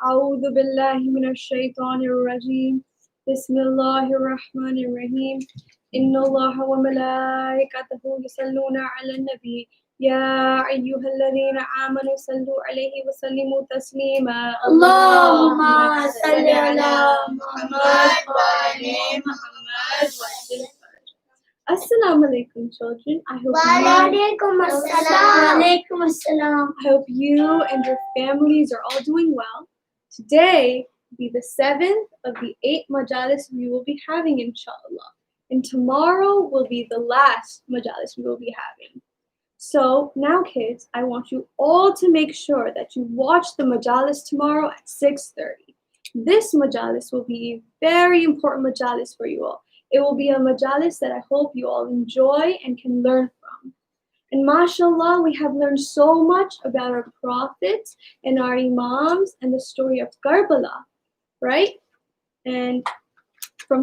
أعوذ بالله من الشيطان الرجيم بسم الله الرحمن الرحيم إن الله وملائكته يصلون على النبي يا أيها الذين آمنوا صلوا عليه وسلموا تسليما اللهم صل على محمد وعلى محمد وسلم. Assalamu alaikum, children. I hope you and your families are all doing well. Today will be the 7th of the 8 Majalis we will be having, inshallah. And tomorrow will be the last Majalis we will be having. So now, kids, I want you all to make sure that you watch the Majalis tomorrow at 6:30. This Majalis will be a very important Majalis for you all. It will be a Majalis that I hope you all enjoy and can learn from. And mashallah, we have learned so much about our prophets and our imams and the story of Karbala, right? And from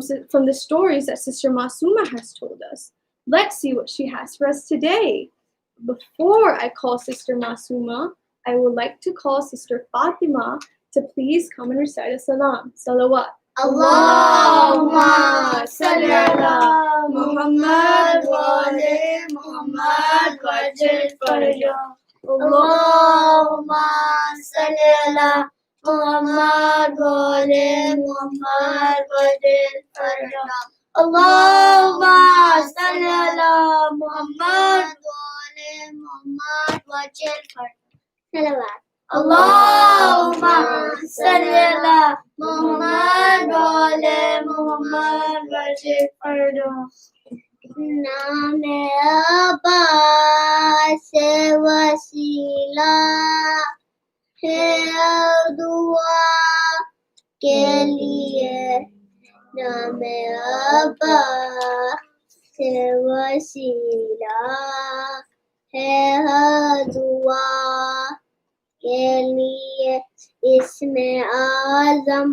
the stories that Sister Masuma has told us. Let's see what she has for us today. Before I call Sister Masuma, I would like to call Sister Fatima to please come and recite a salam. Salawat. Allahumma salli ala Muhammad wa ala Muhammad wajil farja. Allahumma salli ala Muhammad wa ala Muhammad wajil farja. Allahumma salli ala Muhammad wa ala Muhammad wajil farja. Salawat. Allahumma salli ala Muhammad wa ala Muhammad wajil farja. नामे अब्बास वसीला है दुआ के लिए नामे अब्बास वसीला है दुआ के लिए इसमें आज़म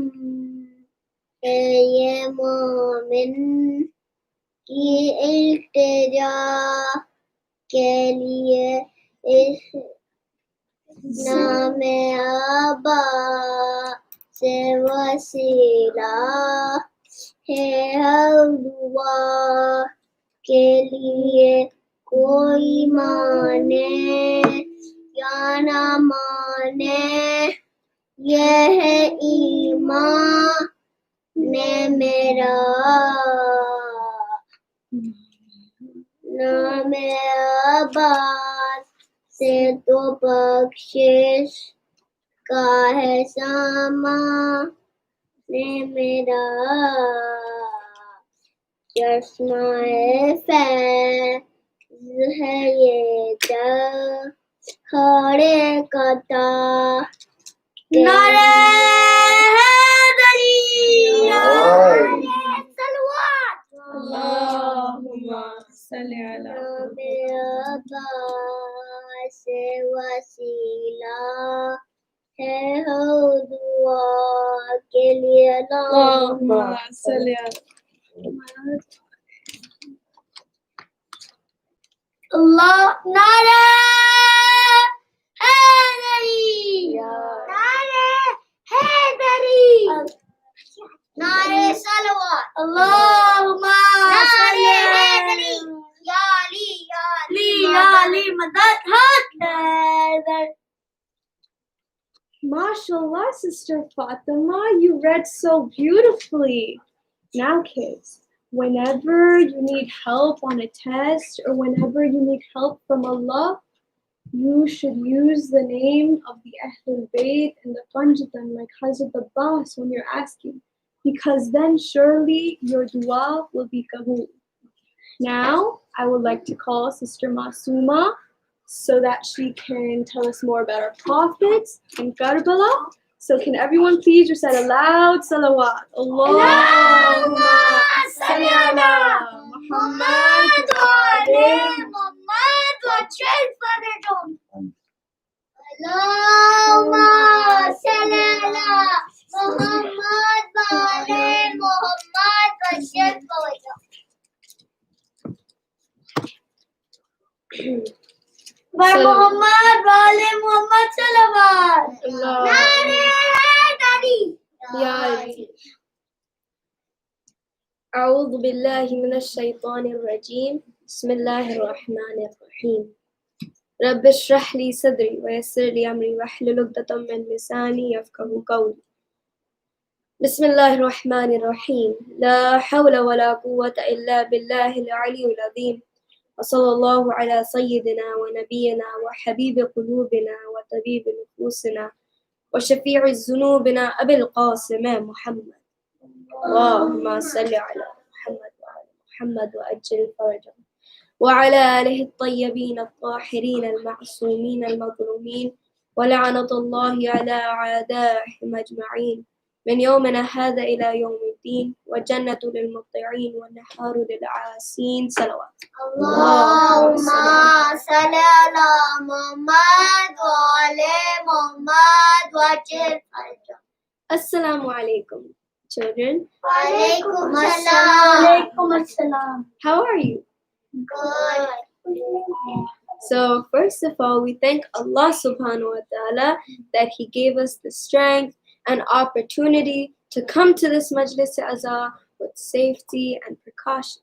है ये मोमिन की इल्तिजा के लिए इस नामे आबा से वसीला है हर दुआ के लिए कोई माने या ना माने यह है ईमान ने मेरा नामे अब्बास से तो बख्शिश का है सामाने मेरा चश्मा-ए फैज़ है ये खड़े कता नारे हैदरी Allahumma salli ala नामे अब्बास से वसीला है हो दुआ के लिए Allahumma salli ala अल्लाह नारे हैदरी नारे हैदरी नारे सलवात अल्लाहुम्मा सल्ली हैदरी या अली मदद हाथ Haider. Mashallah, Sister Fatima, you read so beautifully. Now, kids, whenever you need help on a test or whenever you need help from Allah, you should use the name of the Ahlul Bayt and the Panjitan like Hazrat Abbas when you're asking, because then surely your dua will be kabul. Now, I would like to call Sister Masuma so that she can tell us more about our prophets and Karbala. So can everyone please recite a loud salawat? Allahumma salli ala Muhammad wa ala Muhammad wajil farja. Allahumma salli ala Muhammad wa ala Muhammad wajil farja. Muhammad wa ala Muhammad salawat. Nare أعوذ بالله من الشيطان الرجيم بسم الله الرحمن الرحيم رب اشرح لي صدري ويسر لي أمري واحلل عقدة من لساني يفقهوا قولي بسم الله الرحمن الرحيم لا حول ولا قوة إلا بالله العلي العظيم وصلى الله على سيدنا ونبينا وحبيب قلوبنا وطبيب نفوسنا وشفيع ذنوبنا أبي القاسم محمد اللهم صل على محمد وعلى محمد وأجل فرجه وعلى آله الطيبين الطاهرين المعصومين المظلومين ولعنة الله على أعدائهم أجمعين من يومنا هذا إلى يوم الدين وجنة للمطيعين والنحار للعاسين صلوات اللهم صل على محمد وعلى محمد وجل فرجه. Assalamu alaikum, children. Walaikum assalam. How are you? Good. So first of all, we thank Allah subhanahu wa ta'ala that He gave us the strength and opportunity to come to this Majlis Azah with safety and precaution.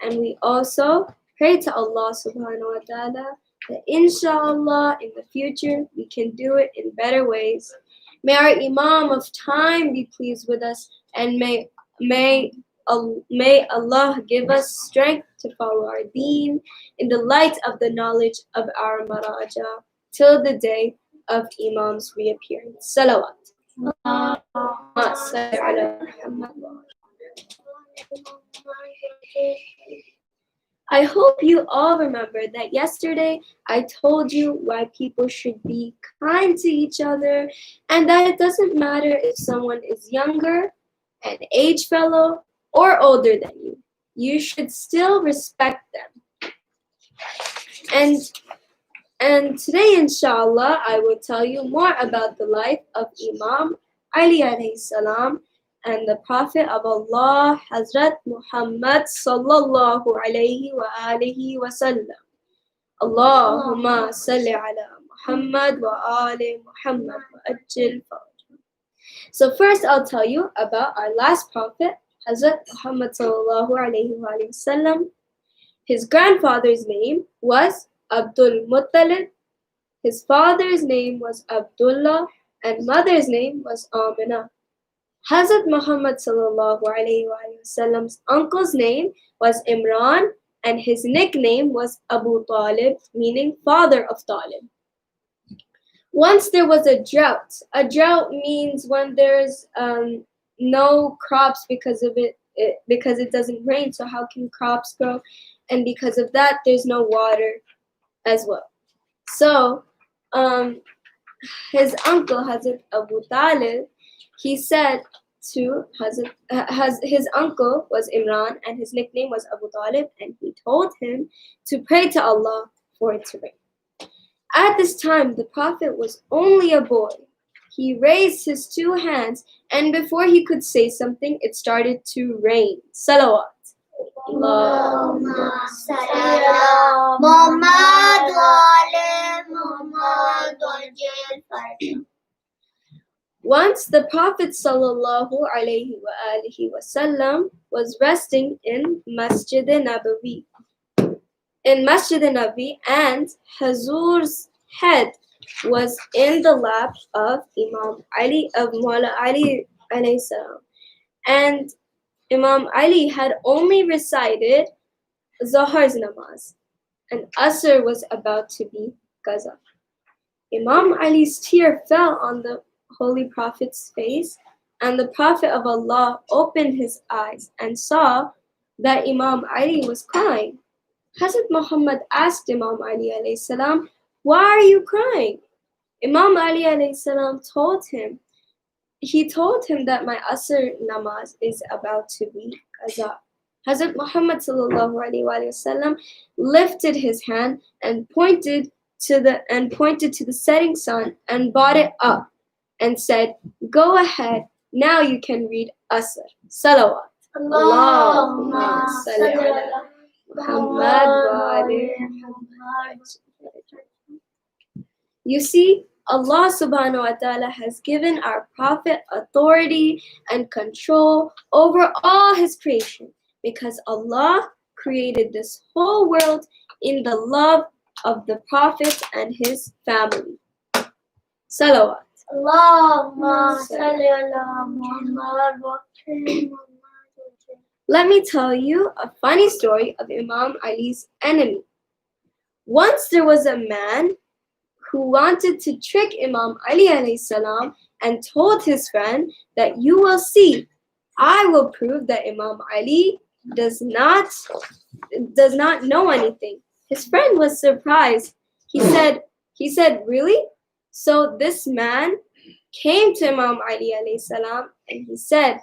And we also pray to Allah subhanahu wa ta'ala that inshallah in the future we can do it in better ways. May our Imam of time be pleased with us, and may Allah give us strength to follow our deen in the light of the knowledge of our Maraja till the day of Imam's reappearance. Salawat. I hope you all remember that yesterday I told you why people should be kind to each other, and that it doesn't matter if someone is younger, an age fellow, or older than you. You should still respect them. And today, inshallah, I will tell you more about the life of Imam Ali alayhi salam and the Prophet of Allah, Hazrat Muhammad sallallahu alayhi wa alihi wa sallam. Allahumma salli ala Muhammad wa ali Muhammad wa ajil farajah. So first I'll tell you about our last Prophet, Hazrat Muhammad sallallahu alayhi wa sallam. His grandfather's name was Abdul Muttalib. His father's name was Abdullah, and mother's name was Amina. Hazrat Muhammad sallallahu alayhi wa sallam's uncle's name was Imran, and his nickname was Abu Talib, meaning father of Talib. Once there was a drought. A drought means when there's no crops because it doesn't rain. So how can crops grow? And because of that, there's no water as well. So his uncle Hazrat Abu Talib, he said to his uncle was Imran and his nickname was Abu Talib, and he told him to pray to Allah for it to rain. At this time, the Prophet was only a boy. He raised his two hands, and before he could say something, it started to rain. Salawat. Allahumma salli ala Muhammad wa ala Muhammad wajil farjah. Once the Prophet sallallahu alaihi wasallam was resting in Masjid Nabawi. And Hazur's head was in the lap of Imam Ali of Mawla Ali alayhi salam. And Imam Ali had only recited Zohar's namaz, and Asr was about to be Qaza. Imam Ali's tear fell on the Holy Prophet's face, and the Prophet of Allah opened his eyes and saw that Imam Ali was crying. Hazrat Muhammad asked Imam Ali alayhi salam, "Why are you crying?" Imam Ali alayhi salam told him that my Asr namaz is about to be Qaza. Hazrat Muhammad sallallahu alaihi wasallam lifted his hand and pointed to the setting sun and brought it up and said, "Go ahead, now you can read Asr." Salawat. Allahumma salli ala Muhammad wa ali Muhammad. You see, Allah subhanahu wa ta'ala has given our Prophet authority and control over all his creation because Allah created this whole world in the love of the Prophet and his family. Salawat. Allahumma salli ala Muhammad wa sallim. Let me tell you a funny story of Imam Ali's enemy. Once there was a man who wanted to trick Imam Ali alayhi salam and told his friend that you will see, I will prove that Imam Ali does not know anything. His friend was surprised. He said, really? So this man came to Imam Ali alayhi salam and he said,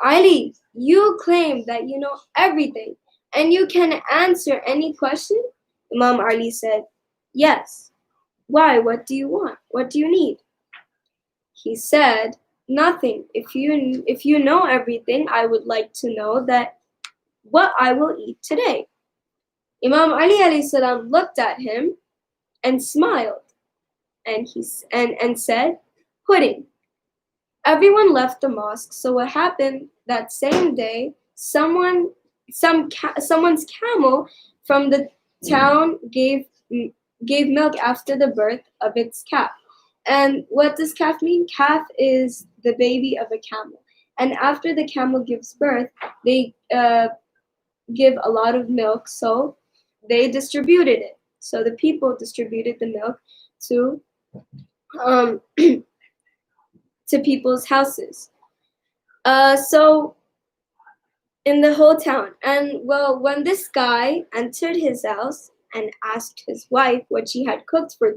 Ali, you claim that you know everything and you can answer any question? Imam Ali said, yes. Why? What do you want? What do you need? He said, nothing. If you know everything, I would like to know that what I will eat today. Imam Ali alayhi salam looked at him and smiled and said, pudding. Everyone left the mosque, so what happened that same day, someone's camel from the town gave milk after the birth of its calf. And what does calf mean? Calf is the baby of a camel. And after the camel gives birth, they give a lot of milk, so they distributed it. So the people distributed the milk to to people's houses. So in the whole town. And well, when this guy entered his house and asked his wife what she had cooked for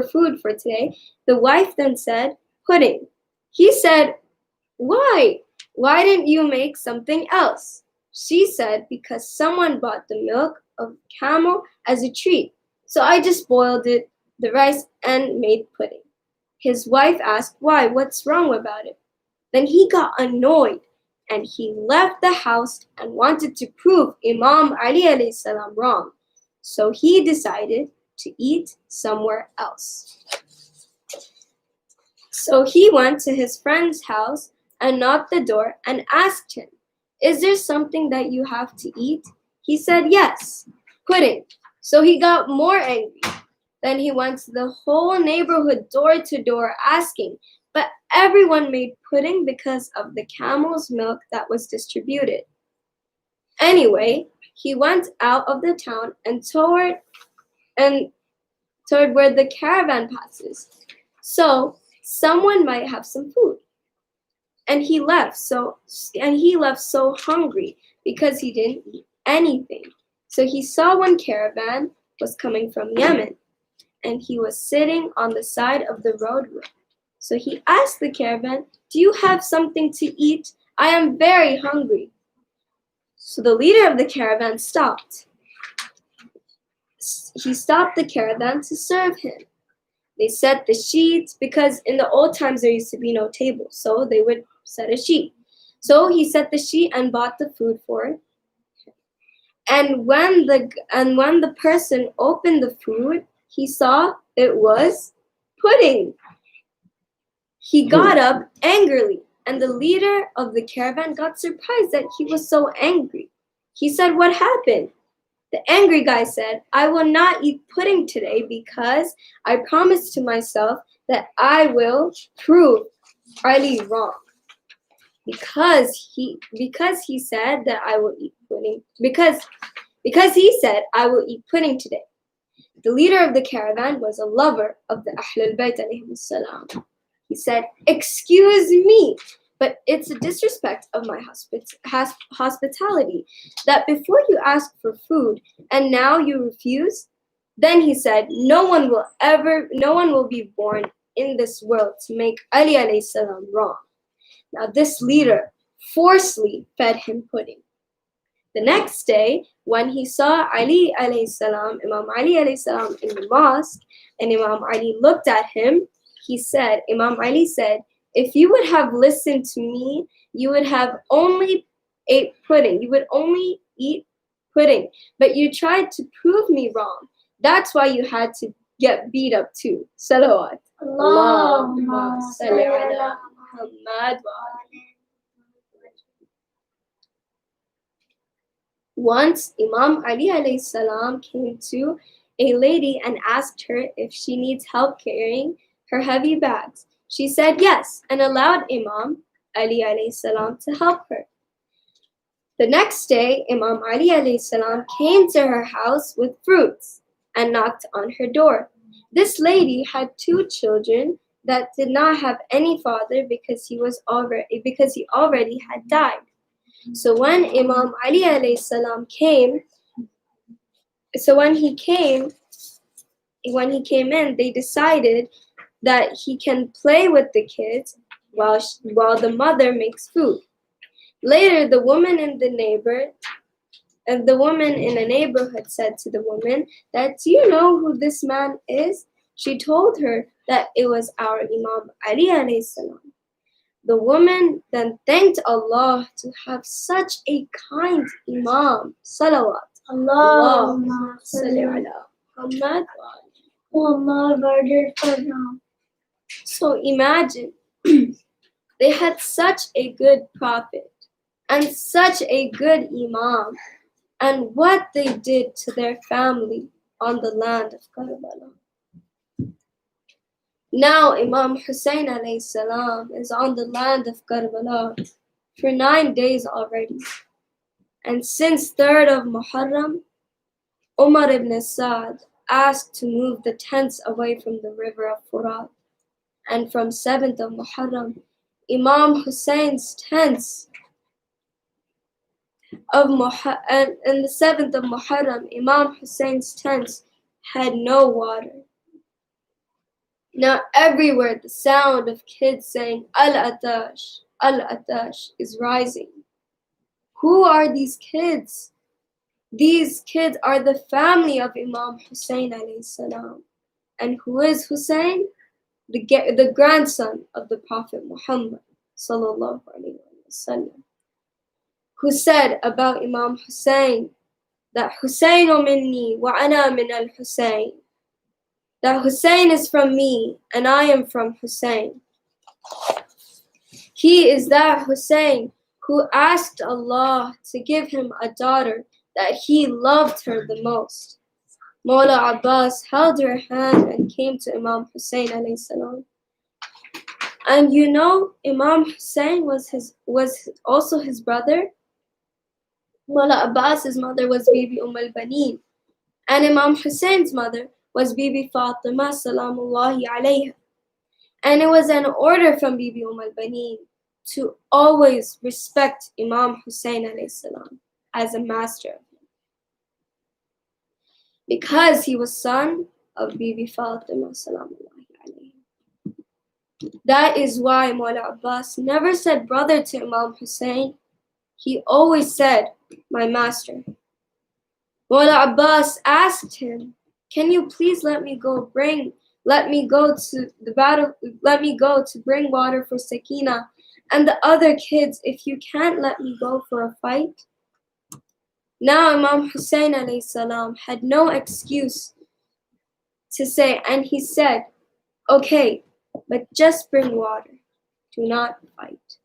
food for today, the wife then said, pudding. He said, why? Why didn't you make something else? She said, because someone bought the milk of camel as a treat. So I just boiled the rice and made pudding. His wife asked, why? What's wrong about it? Then he got annoyed and he left the house and wanted to prove Imam Ali alayhi salam wrong. So he decided to eat somewhere else. So he went to his friend's house and knocked the door and asked him, is there something that you have to eat? He said, yes, pudding. So he got more angry. Then he went to the whole neighborhood door to door asking, but everyone made pudding because of the camel's milk that was distributed. Anyway, he went out of the town and toward where the caravan passes. So someone might have some food. And he left so hungry because he didn't eat anything. So he saw one caravan was coming from Yemen, and he was sitting on the side of the road. So he asked the caravan, do you have something to eat? I am very hungry. So the leader of the caravan stopped. He stopped the caravan to serve him. They set the sheets because in the old times there used to be no table, so they would set a sheet. So he set the sheet and bought the food for it. And when the person opened the food, he saw it was pudding. He got up angrily, and the leader of the caravan got surprised that he was so angry. He said, what happened? The angry guy said, I will not eat pudding today because I promised to myself that I will prove Ali wrong. Because he said that I will eat pudding. Because he said I will eat pudding today. The leader of the caravan was a lover of the Ahlul Bayt alayhim salam. He said, excuse me, but it's a disrespect of my hospitality that before you ask for food and now you refuse. Then he said, no one will be born in this world to make Ali alayhi salam wrong. Now this leader forcefully fed him pudding. The next day, when he saw Ali alayhi salam, Imam Ali alayhi salam in the mosque, and Imam Ali looked at him, Imam Ali said, if you would have listened to me, you would have only ate pudding. You would only eat pudding. But you tried to prove me wrong. That's why you had to get beat up too. Salawat. Allahumma salli ala Muhammad wa ali. Once Imam Ali alayhi salam came to a lady and asked her if she needs help carrying her heavy bags. She said yes and allowed Imam Ali alayhi salam to help her. The next day, Imam Ali alayhi salam came to her house with fruits and knocked on her door. This lady had 2 children that did not have any father because he already had died. So when Imam Ali alayhi salam came in, they decided that he can play with the kids while the mother makes food. Later, the woman in a neighborhood said to the woman that, "Do you know who this man is?" She told her that it was our Imam Ali alayhi salam. The woman then thanked Allah to have such a kind Imam. Salawat. Allahumma salli ala Muhammad wa ali. Muhammad barik sallam. So imagine, they had such a good prophet and such a good Imam, and what they did to their family on the land of Karbala. Now Imam Hussein alayhi salam is on the land of Karbala for 9 days already. And since 3rd of Muharram, Umar ibn Sa'd asked to move the tents away from the river of Furat. And from 7th of Muharram, Imam Hussein's tents and the 7th of Muharram, Imam Hussein's tents had no water. Now everywhere the sound of kids saying Al-Atash, Al-Atash is rising. Who are these kids? These kids are the family of Imam Hussein alayhi salam. And who is Hussein? The grandson of the Prophet Muhammad sallallahu alaihi wasallam, who said about Imam Hussein that Husseinu minni wa ana min al-Hussein, that Hussein is from me and I am from Hussein. He is that Hussein who asked Allah to give him a daughter that he loved her the most. Mawla Abbas held her hand and came to Imam Hussein alayhi salam. And you know, Imam Hussein was also his brother. Mawla Abbas's mother was Bibi al-Baneen, and Imam Hussein's mother was Bibi Fatima salamullahi alayha. And it was an order from Bibi al-Baneen to always respect Imam Hussein alayhi salam as a master of him, because he was son of Bibi Fatima salamullahi alayha. That is why Mawla Abbas never said brother to Imam Hussein. He always said, my master. Mawla Abbas asked him, "Can you please let me go to bring water for Sakina and the other kids if you can't let me go for a fight?" Now Imam Hussein alayhi salam had no excuse to say, and he said, "Okay, but just bring water. Do not fight."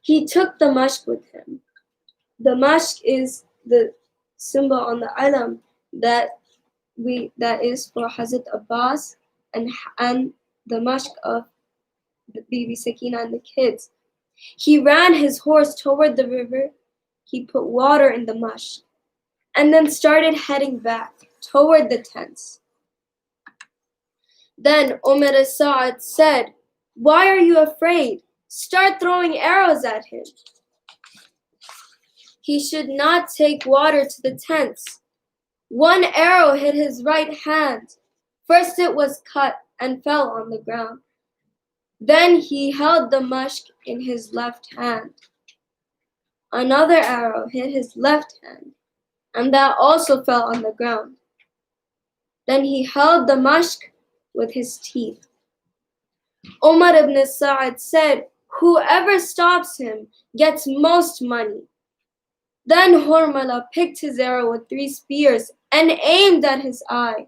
He took the mashk with him. The mashk is the symbol on the alam that is for Hazrat Abbas and the mashk of the Bibi Sakina and the kids. He ran his horse toward the river. He put water in the mashk and then started heading back toward the tents. Then Umar Sa'ad said, "Why are you afraid? Start throwing arrows at him." He should not take water to the tents. One arrow hit his right hand. First it was cut and fell on the ground. Then he held the mashk in his left hand. Another arrow hit his left hand, and that also fell on the ground. Then he held the mashk with his teeth. Umar ibn Sa'ad said, "Whoever stops him gets most money." Then Hormala picked his arrow with 3 spears and aimed at his eye.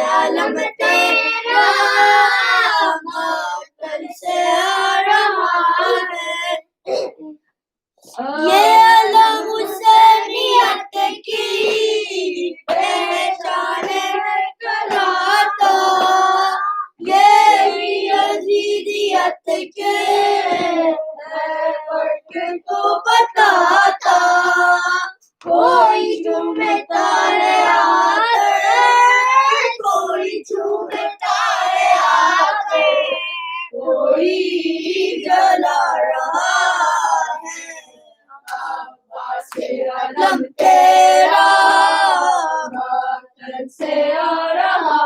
आ रहा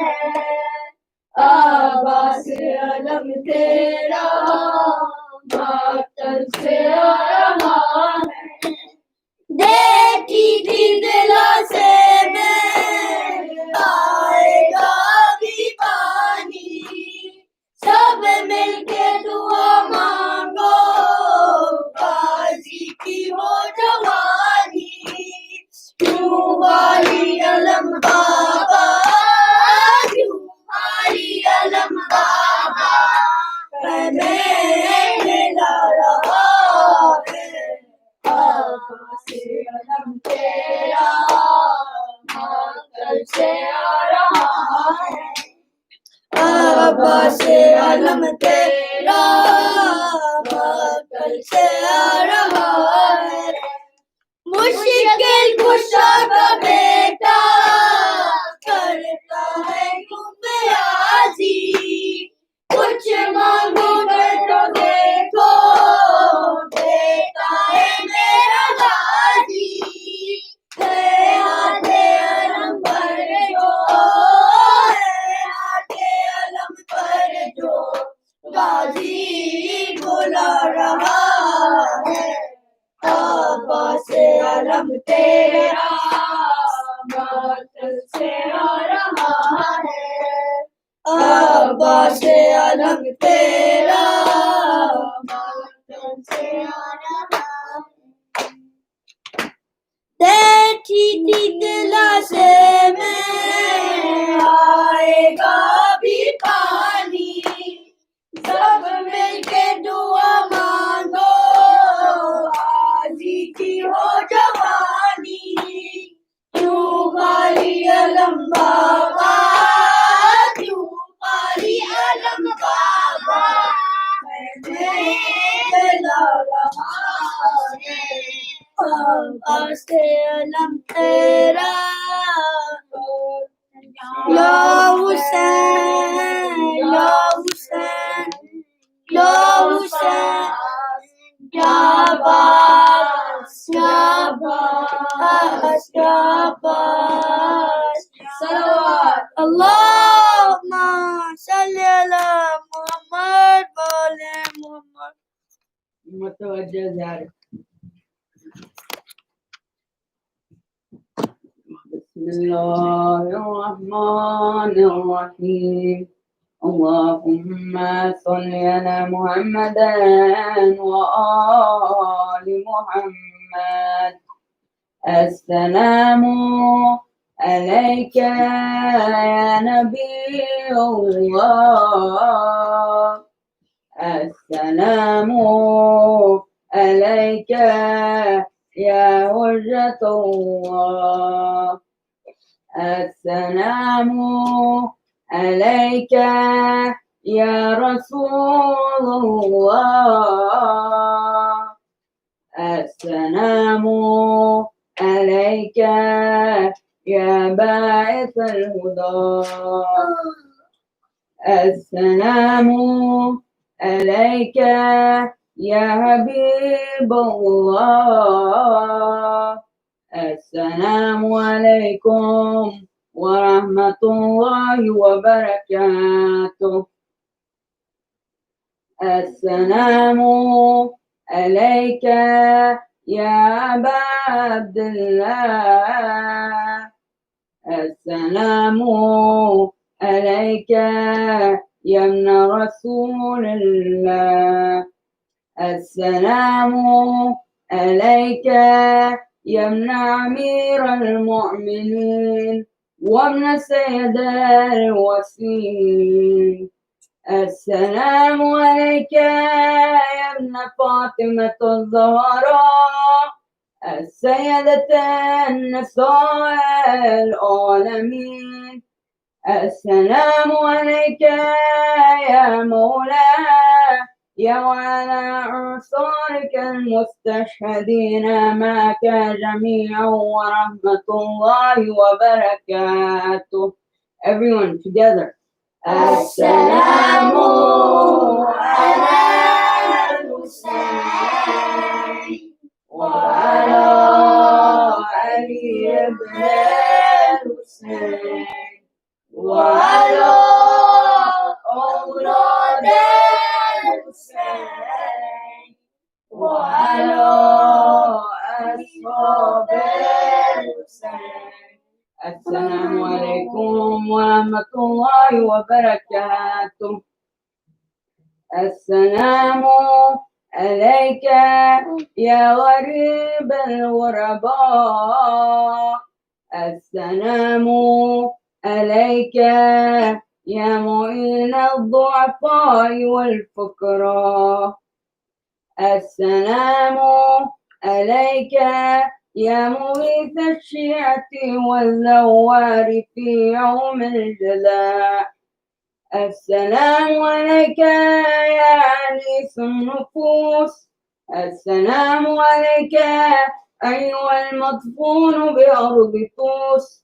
है, आवाज़ अलम तेरा मातम से आ रहा है। देखी थी दिलासे में आएगा भी पानी, सब मिलके दुआ मांगो गाजी की हो जवानी। क्यों वाली अलम बाबा, क्यों वाली अलम बाबा, हमें ला रहा है, आवाज़ अलम तेरा मातम से आ रहा है, आवाज़ अलम तेरा मातम से आ रहा है। मुश्किल कुशा का बेटा करता है गुमराजी, कुछ मांगो कर तो देखो बेटा है मेरा गाजी। है आते अलम पर जो, है आते अलम पर जो गाजी बुला रहा है, आवाज़ अलम तेरा मातम से आ रहा है, आवाज़ अलम तेरा मातम से आ रहा है। देखी थी दिलासे में आएगा भी पानी, सब मिलके दुआ मांगो आजी की हो जवानी। क्यों खाली अलम बाबा, क्यों खाली अलम बाबा, हमें जला रहा है, आवाज़ अलम तेरा या हुसैन, या हुसैन, या हुसैन, शाबाश शाबाश शाबाश। सलवात अल्लाहुम्मा सल्ली अला मुहम्मद व आले मुहम्मद। मुतवज्जह जार। बिस्मिल्लाहिर्रहमानिर्रहीम। अल्लाहुम्मा सल्ली अला मुहम्मदin व आलि मुहम्मद। अस्सलामु अलैका या नबी अल्लाह, अस्सलामु अलैका या हुज्जतल्लाह, अस्सलामु अलैका या रसूलल्लाह, अस्सलामु अलैका या बाइसल हुदा, अस्सलामु अलैका या हबीबल्लाह, अस्सलामु अलैकुम व रहमतुल्लाहि व बरकातुह। अस्सलामु अलैका या अबा अब्दुल्लाह, अस्सलामु अलैका या इब्न रसूलिल्लाह, अस्सलामु अलैका या इब्न अमीरल मुअमिनीन व इब्न सय्यदल वसीन, अस्सलामु अलैका या इब्न फातिमतुज़ ज़हरा, السيدة نساء العالمين، السلام عليك يا مولاي وعلى أنصارك المستشهدين معك جميعا ورحمة الله وبركاته. Everyone together. السلام على الحسين وعلى علي بن الحسين ورحمة الله وبركاته. السلام عليك يا غريب الغرباء. السلام عليك يا معين الضعفاء والفقراء. السلام عليك يا مغيث الشيعة والزوار في يوم الجلاء. السلام عليك يا أنيس النفوس. السلام عليك أيها المدفون بأرض طوس.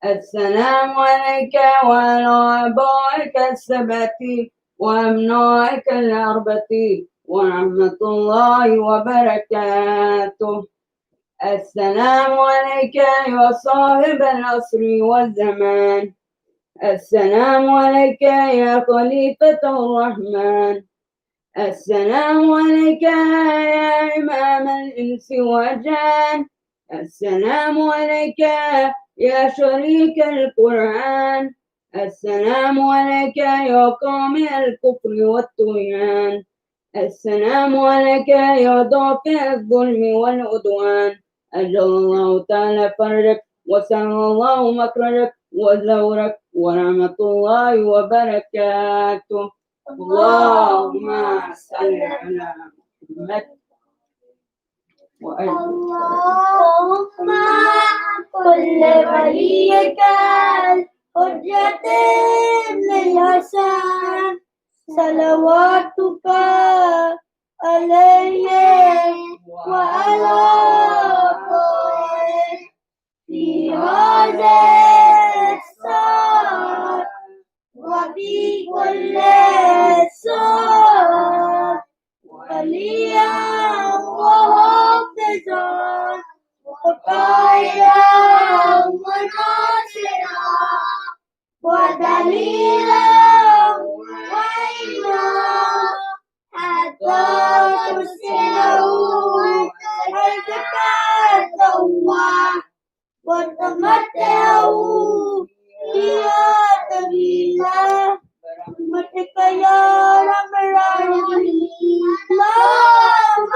السلام عليك وعلى آبائك السبعة وأبنائك الأربعة ورحمة الله وبركاته. السلام عليك يا صاحب العصر والزمان. السلام عليك يا خليفة الرحمن. السلام عليك يا إمام الإنس والجان. السلام عليك يا شريك القرآن. السلام عليك يا قامع الكفر والطغيان. السلام عليك يا دافع الظلم والعدوان. أجل الله تعالى فرجك وسهل الله مخرجك وزورك ورحمة الله وبركاته. اللهم صل على محمد اللهم كل وليك الحجة ابن الحسن صلواتك عليه وعلى آله في هذا الساعة وفي كل ساعة وليا وحافظا وقائدا وناصرا ودليلا وإماما حتى ترسله حيثك التواب وتمتعه فيها طويلا برحمتك يا رب العالمين. اللهم